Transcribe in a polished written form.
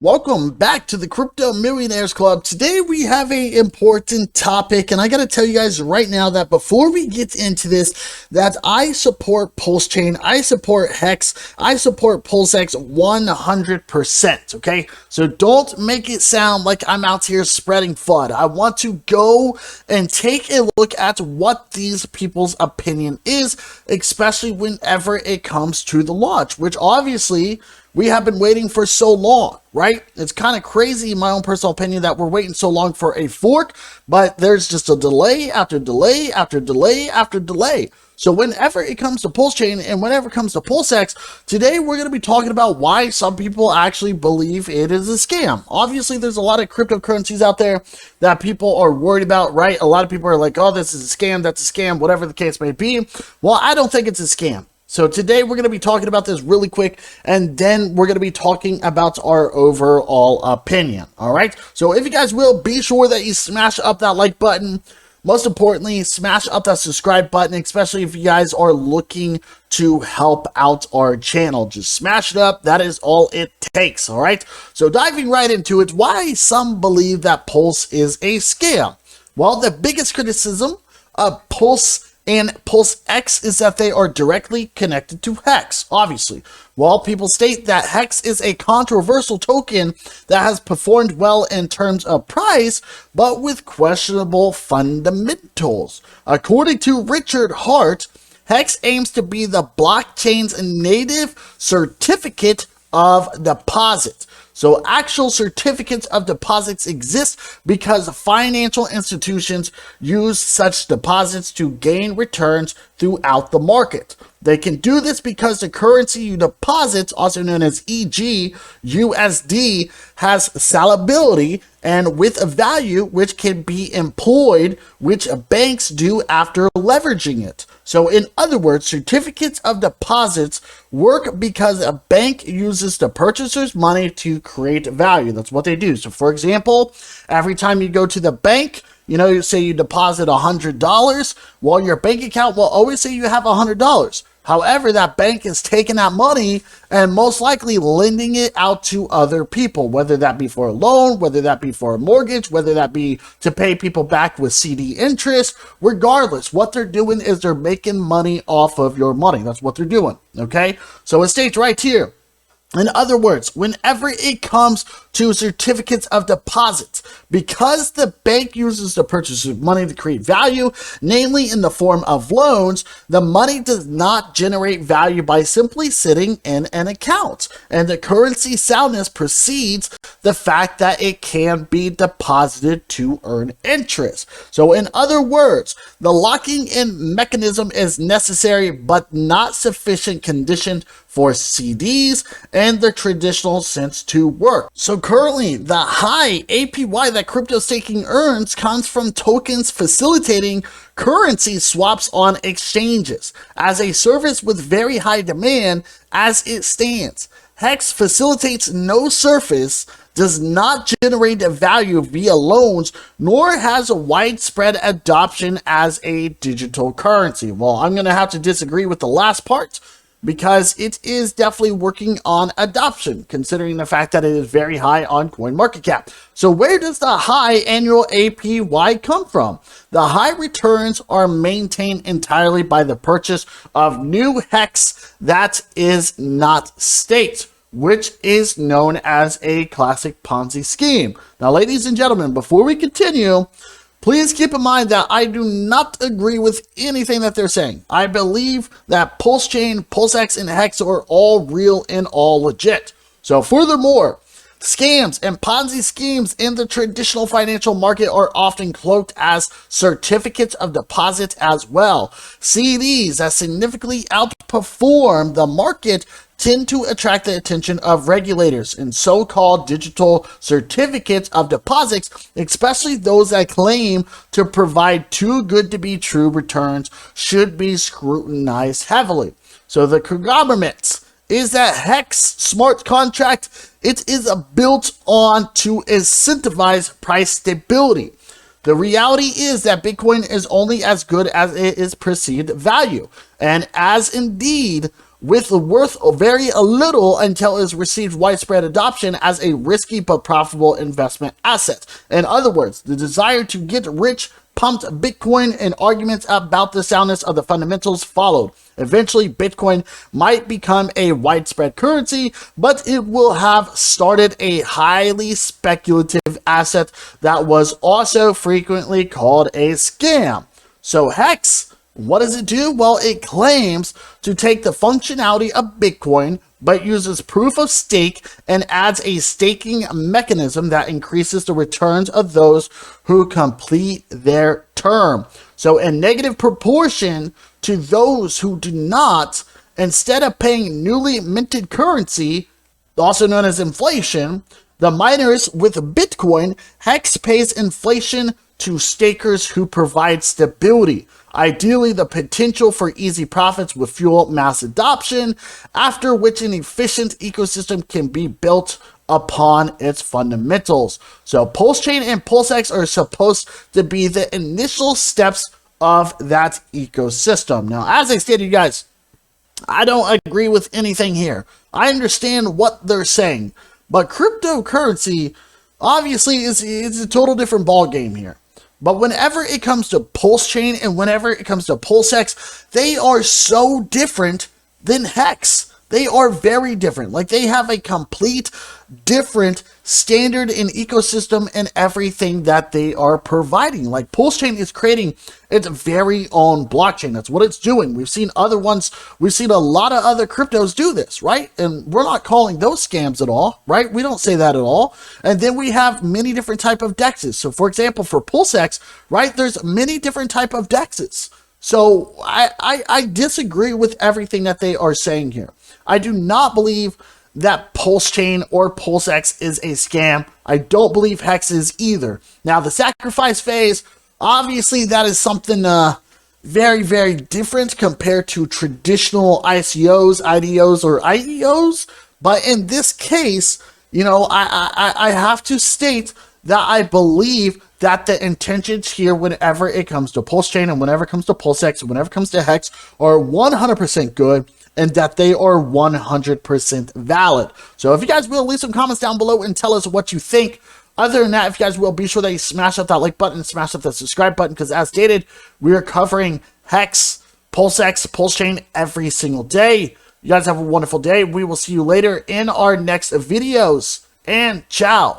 Welcome back to the Crypto Millionaires Club. Today we have an important topic, and I got to tell you guys right now that before we get into this, that I support PulseChain, I support HEX, I support PulseX 100%, okay? So don't make it sound like I'm out here spreading FUD. I want to go and take a look at what these people's opinion is, especially whenever it comes to the launch, which obviously we have been waiting for so long, right? It's kind of crazy, in my own personal opinion, that we're waiting so long for a fork, but there's just a delay after delay after delay after delay. So whenever it comes to PulseChain and whenever it comes to PulseX, today we're going to be talking about why some people actually believe it is a scam. Obviously, there's a lot of cryptocurrencies out there that people are worried about, right? A lot of people are like, oh, this is a scam, that's a scam, whatever the case may be. Well, I don't think it's a scam. So today we're going to be talking about this really quick, and then we're going to be talking about our overall opinion, all right? So if you guys will, be sure that you smash up that like button. Most importantly, smash up that subscribe button, especially if you guys are looking to help out our channel. Just smash it up. That is all it takes, all right? So diving right into it, why some believe that Pulse is a scam? Well, the biggest criticism of Pulse and PulseX is that they are directly connected to HEX, obviously. Well, people state that HEX is a controversial token that has performed well in terms of price, but with questionable fundamentals. According to Richard Hart, HEX aims to be the blockchain's native certificate of deposit. So actual certificates of deposits exist because financial institutions use such deposits to gain returns throughout the market. They can do this because the currency you deposit, also known as e.g. USD, has salability and with a value which can be employed, which banks do after leveraging it. So in other words, certificates of deposits work because a bank uses the purchaser's money to create value. That's what they do. So for example, every time you go to the bank, you say you deposit $100, well, your bank account will always say you have $100. However, that bank is taking that money and most likely lending it out to other people, whether that be for a loan, whether that be for a mortgage, whether that be to pay people back with CD interest. Regardless, what they're doing is they're making money off of your money. That's what they're doing, okay? So it states right here, in other words, whenever it comes to certificates of deposit, because the bank uses the purchaser's money to create value, namely in the form of loans, the money does not generate value by simply sitting in an account. And the currency soundness precedes the fact that it can be deposited to earn interest. So in other words, the locking in mechanism is necessary but not sufficient condition for CDs and the traditional sense to work. So currently, the high APY that crypto staking earns comes from tokens facilitating currency swaps on exchanges. As a service with very high demand as it stands, HEX facilitates no surface, does not generate a value via loans, nor has a widespread adoption as a digital currency. Well, I'm going to have to disagree with the last part, because it is definitely working on adoption, considering the fact that it is very high on CoinMarketCap. So where does the high annual APY come from? The high returns are maintained entirely by the purchase of new HEX that is not staked, which is known as a classic Ponzi scheme. Now, ladies and gentlemen, before we continue, please keep in mind that I do not agree with anything that they're saying. I believe that PulseChain, PulseX, and HEX are all real and all legit. So furthermore, scams and Ponzi schemes in the traditional financial market are often cloaked as certificates of deposit as well. CDs that significantly outperform the market tend to attract the attention of regulators, and so-called digital certificates of deposits, especially those that claim to provide too good to be true returns, should be scrutinized heavily. So the conglomerates is that HEX smart contract, it is built on to incentivize price stability. The reality is that Bitcoin is only as good as it is perceived value, and as indeed with worth very little until it has received widespread adoption as a risky but profitable investment asset. In other words, the desire to get rich pumped Bitcoin, and arguments about the soundness of the fundamentals followed. Eventually, Bitcoin might become a widespread currency, but it will have started a highly speculative asset that was also frequently called a scam. So HEX, what does it do? Well, it claims to take the functionality of Bitcoin, but uses proof of stake and adds a staking mechanism that increases the returns of those who complete their term. So in negative proportion to those who do not, instead of paying newly minted currency, also known as inflation, the miners with Bitcoin, HEX pays inflation to stakers who provide stability. Ideally, the potential for easy profits will fuel mass adoption, after which an efficient ecosystem can be built upon its fundamentals. So PulseChain and PulseX are supposed to be the initial steps of that ecosystem. Now, as I stated, you guys, I don't agree with anything here. I understand what they're saying, but cryptocurrency obviously is a total different ball game here. But whenever it comes to PulseChain and whenever it comes to PulseX, they are so different than HEX. They are very different. Like, they have a complete different standard and ecosystem and everything that they are providing. Like, PulseChain is creating its very own blockchain. That's what it's doing. We've seen other ones. We've seen a lot of other cryptos do this, right? And we're not calling those scams at all, right? We don't say that at all. And then we have many different type of dexes. So, for example, for PulseX, right, there's many different type of dexes. So I disagree with everything that they are saying here. I do not believe that PulseChain or PulseX is a scam. I don't believe HEX is either. Now, the sacrifice phase, obviously that is something very, very different compared to traditional ICOs, IDOs, or IEOs. But in this case, you know, I have to state that I believe that the intentions here, whenever it comes to PulseChain and whenever it comes to PulseX and whenever it comes to HEX, are 100% good, and that they are 100% valid. So if you guys will, leave some comments down below and tell us what you think. Other than that, if you guys will, be sure that you smash up that like button and smash up that subscribe button, because as stated, we are covering HEX, PulseX, PulseChain every single day. You guys have a wonderful day. We will see you later in our next videos, and ciao.